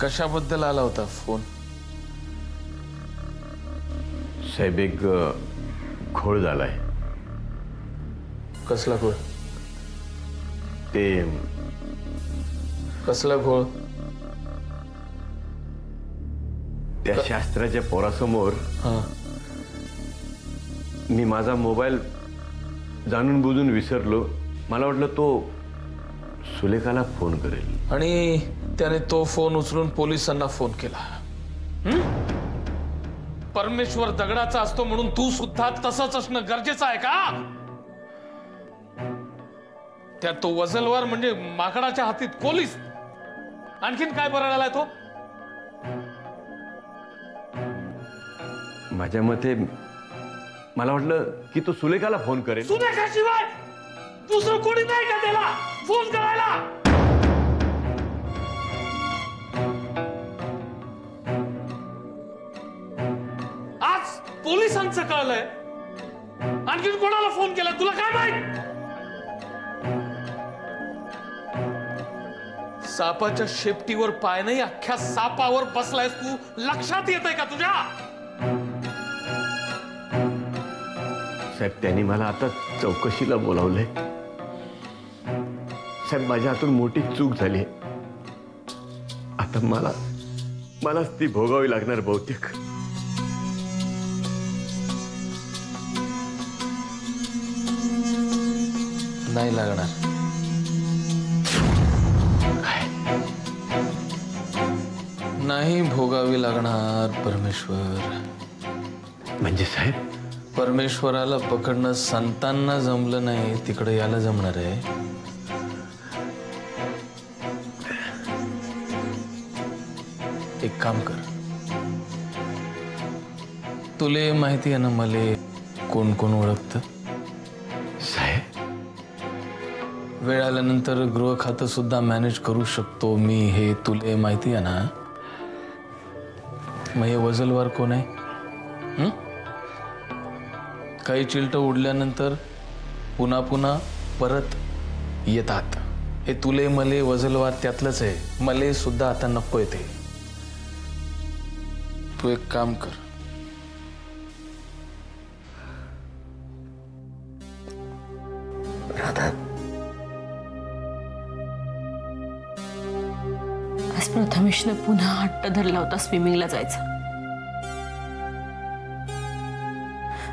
कशाबद्दल आला होता फोन? साहेब एक घोळ झालाय. कसला घोळ? ते कसला घोळ? त्या शास्त्राच्या पोरासमोर मी माझा मोबाईल जाणून बुजून विसरलो. मला वाटलं तो सुलेखाला फोन करेल आणि त्याने तो फोन उचलून पोलिसांना फोन केला. परमेश्वर दगडाचा असतो म्हणून तू सुद्धा तसंच असणं गरजेचं आहे का? त्यात तो वजलवार म्हणजे माकडाच्या हातीत पोलीस. आणखीन काय बरळालाय तो? माझ्या मते मला वाटलं की तो सुलेखाला फोन करेल. सुलेखाशिवाय दुसरं कोणी नाही का त्याला फोन करायला? आज पोलिसांचं कळलंय. आणखीन कोणाला फोन केला तुला काय माहित? सापाच्या शेपटीवर पाय नाही अख्ख्या सापावर बसलायस तू. लक्षात येतंय का तुझ्या? साहेब त्यांनी मला आता चौकशीला बोलावलंय. साहेब माझ्या हातून मोठी चूक झाली. आता मलाच ती भोगावी लागणार बहुतेक. नाही लागणार. नाही भोगावी लागणार परमेश्वर. म्हणजे साहेब परमेश्वराला पकडणं संतांना जमलं नाही तिकडे याला जमणार आहे. एक काम कर. तुले माहिती आहे ना मले कोण कोण ओळखतं? साहेब वेळ आल्यानंतर गृह खातं सुद्धा मॅनेज करू शकतो मी, हे तुले माहिती आहे ना? मग हे वजलवार कोण आहे? काही चिलट उडल्यानंतर पुन्हा पुन्हा परत येतात. हे तुले मले वजलवार त्यातलंच आहे. मले सुद्धा आता नको येते. तू एक काम कर. राधा, आज प्रथमेशने पुन्हा हट्ट धरला होता स्विमिंगला जायचा.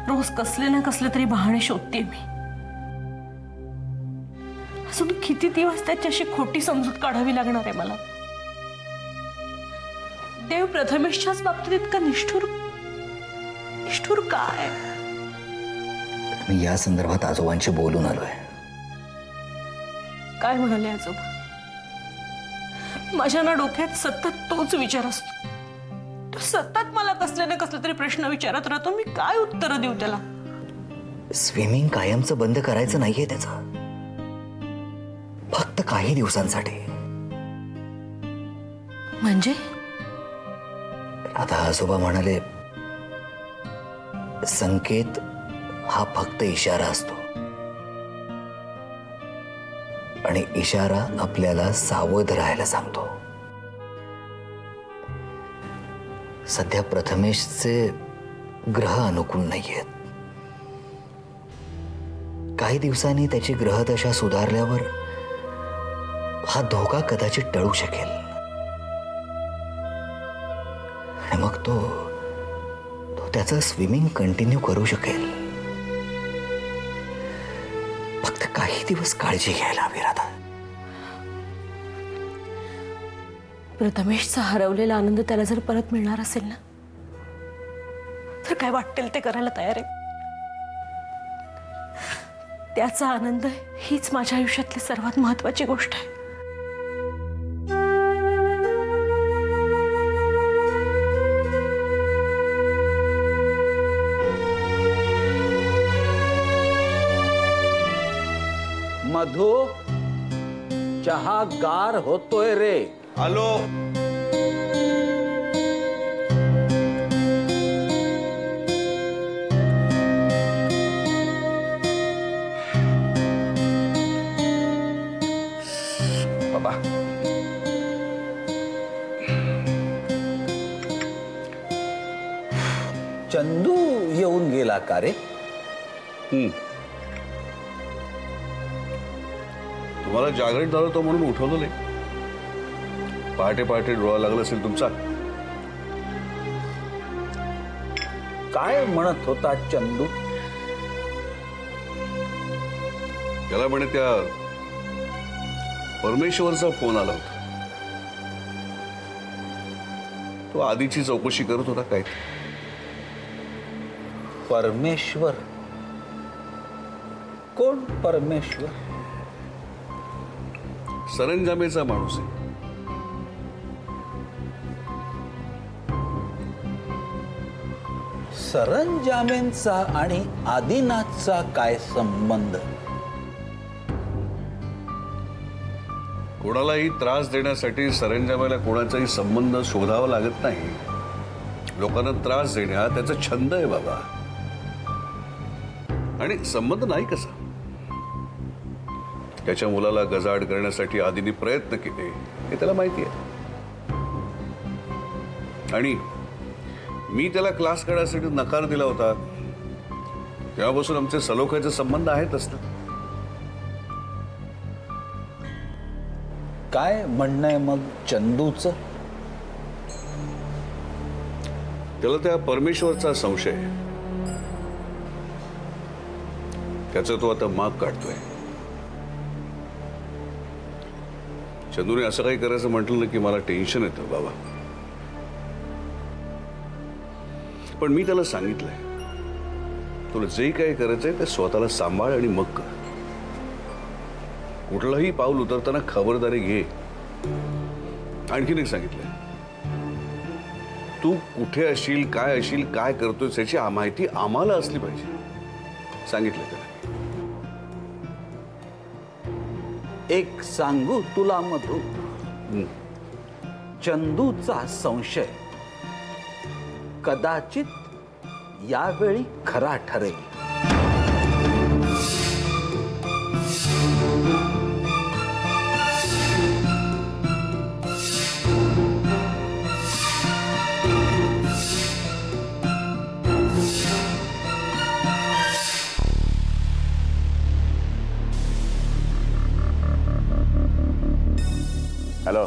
रोज कसले ना कसले तरी बहाणे शोधते मी. अजून किती दिवस त्याच्याशी खोटी समजूत काढावी लागणार आहे मला? देव प्रथमेशच्याच बाबतीत इतका निष्ठुर काय? मी या संदर्भात आजोबांशी बोलून आलोय. काय म्हणाले आजोबा? माझ्या ना डोक्यात सतत तोच विचार असतो. तो सतत मला कसले ना कसले तरी प्रश्न विचारत राहतो. मी काय उत्तर देऊ त्याला? स्विमिंग कायमचं बंद करायचं नाहीये त्याचं, फक्त काही दिवसांसाठी. म्हणजे? आता आजोबा म्हणाले संकेत हा फक्त इशारा असतो आणि इशारा आपल्याला सावध राहायला सांगतो. सध्या प्रथमेशचे ग्रह अनुकूल नाहीयेत. काही दिवसांनी त्याची ग्रहदशा सुधारल्यावर हा धोका कदाचित टळू शकेल आणि मग तो त्याचं स्विमिंग कंटिन्यू करू शकेल. फक्त काही दिवस काळजी घ्यायला हवी राधा. प्रथमेशचा हरवलेला आनंद त्याला जर परत मिळणार असेल ना, तर काय वाटेल ते करायला तयार आहे. त्याचा आनंद हीच माझ्या आयुष्यातली सर्वात महत्त्वाची गोष्ट आहे. मधु, चहा गार होतोय रे. आलो. बाबा चंदू येऊन गेला का रे? तुम्हाला जागरण झालं तो म्हणून उठवलं नाही. पहाटे पहाटे डोळा लागला असेल तुमचा. काय म्हणत होता चंदू? त्याला म्हणे त्या परमेश्वरचा फोन आला होता. तो आधीची चौकशी करत होता काय. परमेश्वर? कोण परमेश्वर? सरंजामेचा माणूस आहे. सरंजामेंचा आणि आदिनाथचा काय संबंध? कोणालाही त्रास देण्यासाठी सरंजामाला कोणाचाही संबंध शोधावा लागत नाही. लोकांना त्रास देणे हा त्याचा छंद आहे बाबा. आणि संबंध नाही कसा. त्याच्या मुलाला गजाआड करण्यासाठी आधीने प्रयत्न केले हे त्याला माहिती आहे. आणि मी त्याला क्लास काढण्यासाठी नकार दिला होता तेव्हापासून आमचे सलोख्याचे संबंध आहेतच ना. काय म्हणणं आहे मग चंदूचं? त्याला त्या परमेश्वरचा संशय आहे. त्याचा तो आता माग काढतोय. चंदूने असं काही करायचं म्हटलं ना की मला टेन्शन येतं बाबा. पण मी त्याला सांगितलंय तुला जे काही करायचंय ते स्वतःला सांभाळ आणि मग कर. कुठलंही पाऊल उतरताना खबरदारी घे. आणखीन एक सांगितलंय तू कुठे असशील काय करतोय याची माहिती आम्हाला असली पाहिजे. सांगितलं त्याला. एक सांगू तुला मधू? चंदूचा संशय कदाचित यावेळी खरा ठरेल. हॅलो,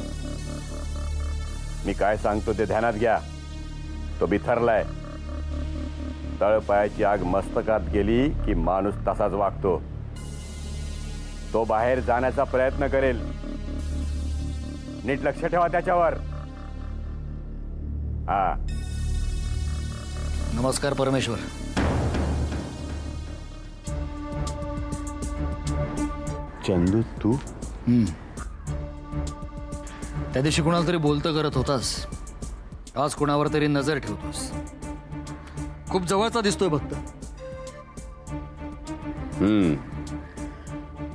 मी काय सांगतो ते ध्यानात घ्या. तो बिथरलाय. तळपायाची आग मस्तकात गेली की माणूस तसाच वागतो. तो बाहेर जाण्याचा प्रयत्न करेल. नीट लक्ष ठेवा त्याच्यावर. हा. नमस्कार परमेश्वर. चंदू तू? त्या दिवशी कुणाला तरी बोलतं करत होतास. आज कुणावर तरी नजर ठेवतोस. खूप जवळचा दिसतोय भक्त.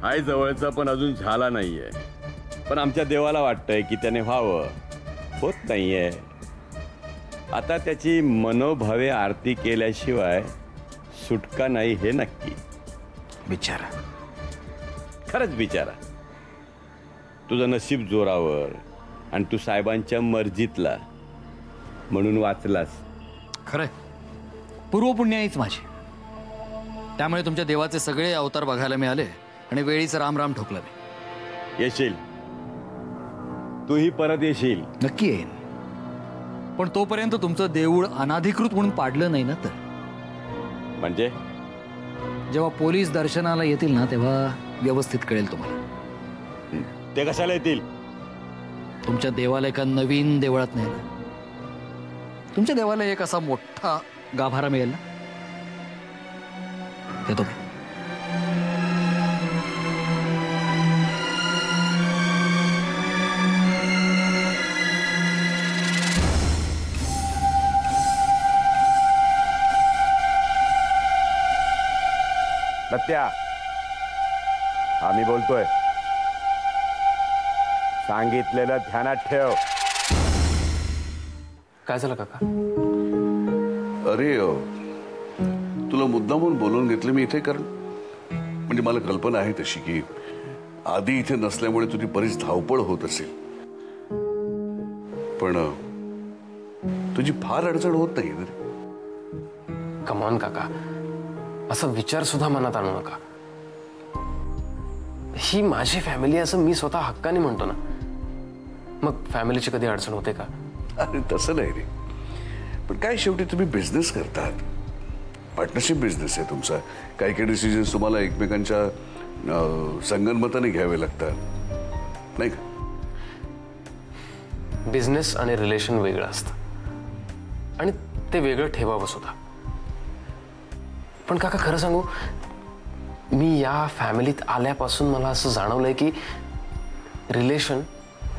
हाय जवळचा पण अजून झाला नाहीये. पण आमच्या देवाला वाटतंय की त्याने व्हावं. होत नाहीये. आता त्याची मनोभावे आरती केल्याशिवाय सुटका नाही हे नक्की. बिचारा. खरंच बिचारा. तुझं नशीब जोरावर आणि तू साहेबांच्या मर्जीतला म्हणून वाचलास. खरंय. पूर्वपुण्याईच माझी. त्यामुळे तुमच्या देवाचे सगळे अवतार बघायला मिळाले आणि वेळीच राम राम ठोकलं मी. येशील. तूही परत येशील. नक्की येईन. पण तोपर्यंत तुमचं देऊळ अनाधिकृत म्हणून पाडलं नाही ना तर. म्हणजे जेव्हा पोलीस दर्शनाला येतील ना तेव्हा व्यवस्थित कळेल तुम्हाला. ते कशाला येतील? तुमच्या देवाला एका नवीन देवळात नाही ना. तुमच्या देवाला एक असा मोठा गाभारा मिळेल ना. येतो मी. सत्या, आम्ही बोलतोय. सांगितलेलं ध्यानात ठेव. काय झालं काका? अरे तुला मुद्दामून बोलवून घेतलं मी इथे. कारण म्हणजे मला कल्पना आहे तशी की आधी इथे नसल्यामुळे तुझी बरीच धावपळ होत असेल. पण तुझी फार अडचण होत नाही. कमॉन काका, असा विचार सुद्धा मनात आणू नका. ही माझी फॅमिली असं मी स्वतः हक्काने म्हणतो ना. मग फॅमिलीची कधी अडचण होते का? अरे तसं नाही रे, पण काय शेवटी तुम्ही बिझनेस करतात, पार्टनरशिप बिझनेस आहे तुमचा. काही काही डिसिजन्स तुम्हाला एकमेकांच्या संगनमताने घ्यावे लागतात नाही का? बिझनेस आणि रिलेशन वेगळं असतं आणि ते वेगळं ठेवावं सुद्धा. पण काका खरं सांगू, मी या फॅमिलीत आल्यापासून मला असं जाणवलंय की रिलेशन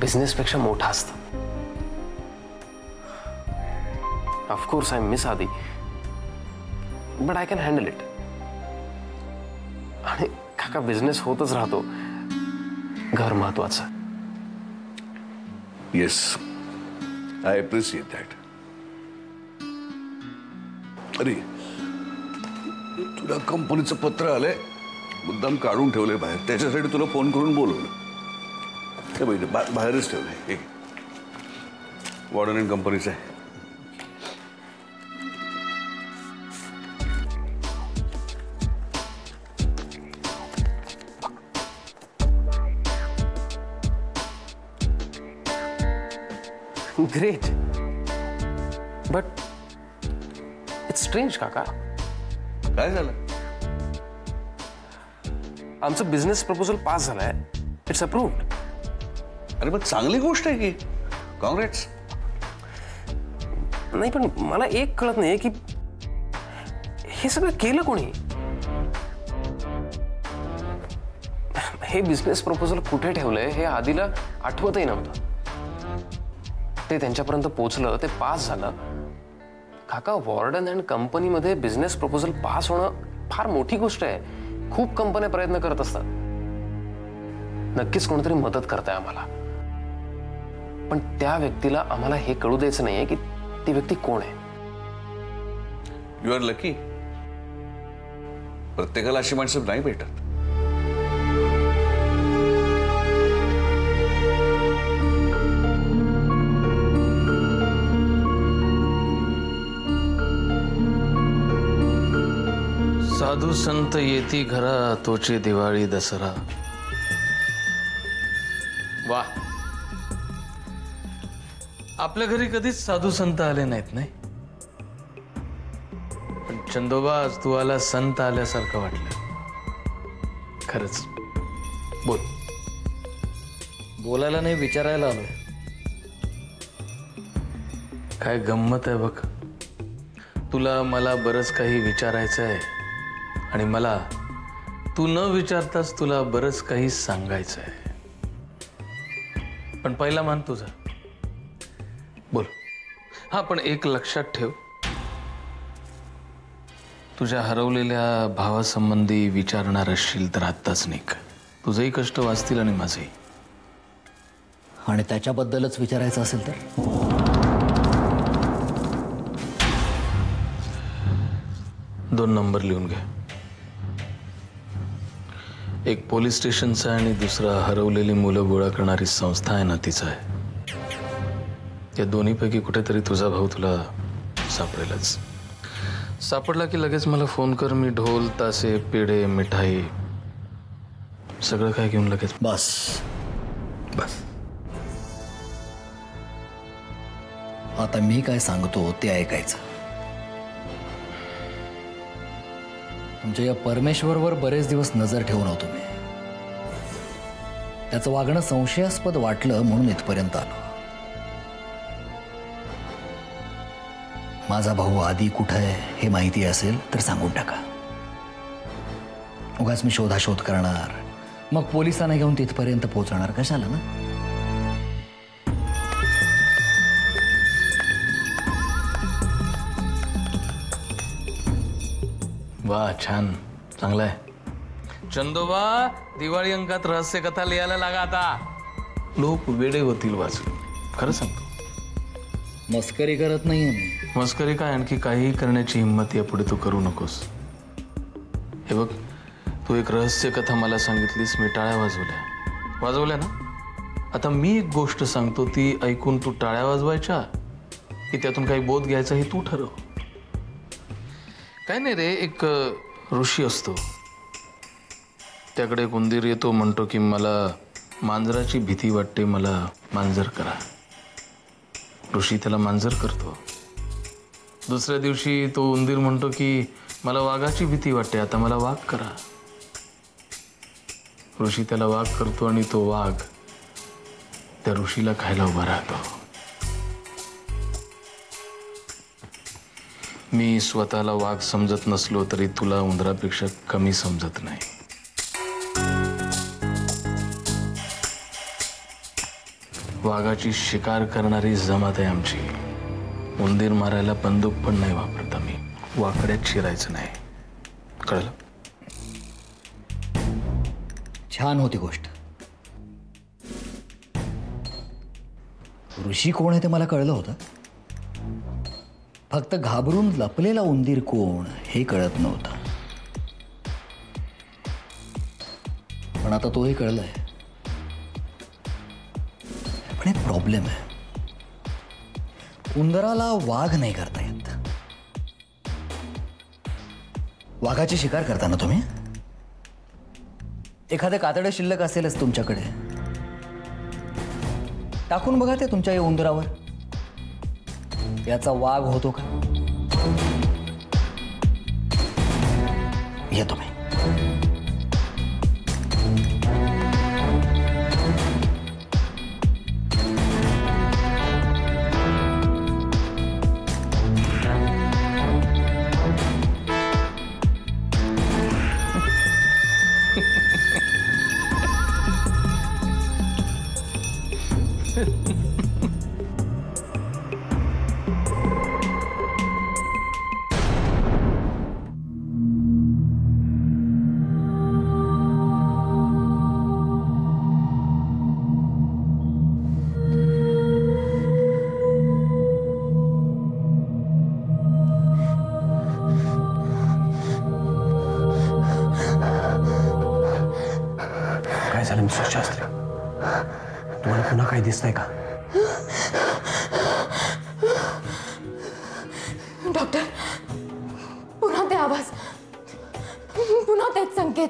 बिझनेसपेक्षा मोठं असतं. ऑफकोर्स आय मिस आदी, but I can handle it. आणि काका बिझनेस होतच राहतो, घर महत्वाचं. Yes, I appreciate that. अरे तुला कंपनीचं पत्र आलंय, मुद्दाम काढून ठेवलंय बाहेर, त्याच्यासाठी तुला फोन करून बोलवलं. ते बघितलं बाहेरच ठेवलंय. एक वॉर्डन अँड कंपनीचं आहे. ग्रेट, बट इट्स स्ट्रेंज काका. काय झालं? आमचं बिझनेस प्रपोजल पास झालाय, इट्स अप्रूव्ड. अरे मग चांगली गोष्ट आहे की, काँग्रेट्स. नाही पण मला एक कळत नाही की हे सगळं केलं कोणी. हे बिझनेस प्रपोजल कुठे ठेवलंय हे आधीला आठवतही नव्हतं. ते त्यांच्यापर्यंत पोहोचलं, ते पास झालं. काका वॉर्डन अँड कंपनीमध्ये बिझनेस प्रपोजल पास होणं फार मोठी गोष्ट आहे. खूप कंपन्या प्रयत्न करत असतात. नक्कीच कोणतरी मदत करताय आम्हाला, पण त्या व्यक्तीला आम्हाला हे कळू द्यायचं नाहीये की ती व्यक्ती कोण आहे. You are lucky. प्रत्येकाला अशी माणसं नाही भेटत. साधू संत येती घरा, तोचे दिवाळी दसरा. वा, आपल्या घरी कधीच साधू संत आले नाहीत नाही, पण चंदोबा आज तू आला संत आल्यासारखं वाटलं. खरंच बोल. बोलायला नाही, विचारायला आलोय. काय गंमत आहे बघ, तुला मला बरंच काही विचारायचं आहे आणि मला तू न विचारताच तुला बरंच काही सांगायचं आहे. पण पहिला मान तुझा, बोल. हा, पण एक लक्षात ठेव, तुझ्या हरवलेल्या भावासंबंधी विचारणार असशील तर आत्ताच निघ. तुझंही कष्ट वाचतील आणि माझंही. आणि त्याच्याबद्दलच विचारायचं असेल तर? दोन नंबर लिहून घे. एक पोलीस स्टेशनचा आणि दुसरा हरवलेली मुलं गोळा करणारी संस्था आहे ना, तिचा आहे. या दोन्हीपैकी कुठेतरी तुझा भाऊ तुला सापडेलच. सापडला की लगेच मला फोन कर. मी ढोल, तासे, पेढे, मिठाई सगळं काय घेऊन लगेच. बस बस. आता मी काय सांगतो ते ऐकायचं. तुमच्या या परमेश्वरवर बरेच दिवस नजर ठेवून होतो मी. त्याचं वागणं संशयास्पद वाटलं म्हणून इथपर्यंत आलो. माझा भाऊ आदी कुठं आहे हे माहिती असेल तर सांगून टाका. उगाच मी शोधाशोध करणार, मग पोलिसांना घेऊन तिथपर्यंत पोहोचणार कशाला ना. वा, छान, चांगलं आहे. चंदोबा, दिवाळी अंकात रहस्य कथा लिहायला लागा आता. लोक वेडे होतील वाचून. खरं सांगतो, मस्करी करत नाहीये मी. मस्करी काय, आणखी काहीही करण्याची हिंमत यापुढे तू करू नकोस. हे बघ, तू एक रहस्य कथा मला सांगितलीस, मी टाळ्या वाजवल्या ना. आता मी एक गोष्ट सांगतो, ती ऐकून तू टाळ्या वाजवायच्या की त्यातून काही बोध घ्यायचा हे तू ठरव. काय नाही रे, एक ऋषी असतो, त्याकडे एक उंदीर येतो, म्हणतो की मला मांजराची भीती वाटते, मला मांजर करा. ऋषी त्याला मांजर करतो. दुसऱ्या दिवशी तो उंदीर म्हणतो की मला वाघाची भीती वाटते, आता मला वाघ करा. ऋषी त्याला वाघ करतो आणि तो वाघ त्या ऋषीला खायला उभा राहतो. मी स्वतःला वाघ समजत नसलो तरी तुला उंदरापेक्षा कमी समजत नाही. वाघाची शिकार करणारी जमात आहे आमची. उंदीर मारायला बंदूक पण नाही वापरत आम्ही, वाकड्यात शिरायचं नाही, कळलं? छान होती गोष्ट. ऋषी कोण आहे ते मला कळलं होतं, फक्त घाबरून लपलेला उंदीर कोण हे कळत नव्हतं. पण आता तोही कळलंय. पण एक प्रॉब्लेम आहे, उंदराला वाघ नाही करता येत. वाघाची शिकार करता ना तुम्ही? एखादं कातडं शिल्लक असेलच तुमच्याकडे, टाकून बघा ते तुमच्या या उंदरावर. याचा वाघ होतो का? येतो मी. काय झालं मिस्टर शास्त्री? तुम्हाला पुन्हा काही दिसतंय का? डॉक्टर, पुन्हा ते आवाज, पुन्हा तेच संकेत.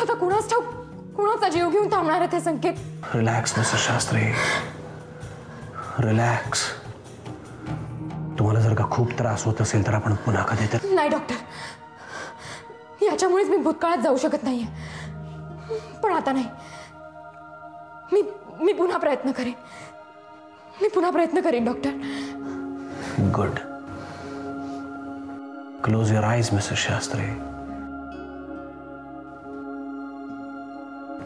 आता कुणाच ठाऊक कुणाचा जीव घेऊन थांबणार आहे ते संकेत. Relax mister Shastri, relax. तुम्हाला जर का खूप त्रास होत असेल तर आपण पुन्हा कधी तर. नाही डॉक्टर, याच्यामुळेच मी भूतकाळात जाऊ शकत नाहीये. पण आता नाही, मी पुन्हा प्रयत्न करेन. मी पुन्हा प्रयत्न करेन doctor. Good. Close your eyes mister Shastri.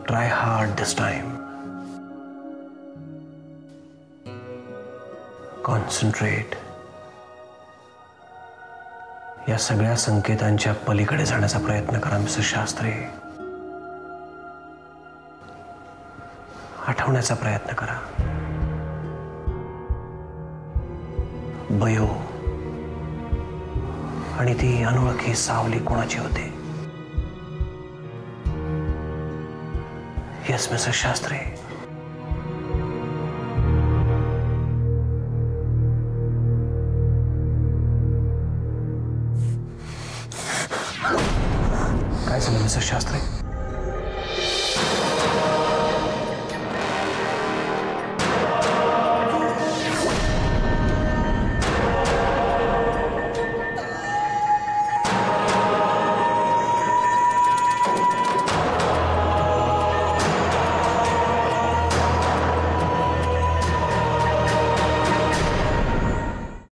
Try hard this time. Concentrate. या सगळ्या संकेतांच्या पलीकडे जाण्याचा प्रयत्न करा मिस्टर शास्त्री. आठवण्याचा प्रयत्न करा. बयो आणि ती अनोळखी सावली कोणाची होती? Yes mister Shastri. काय झालं मिस्टर शास्त्री?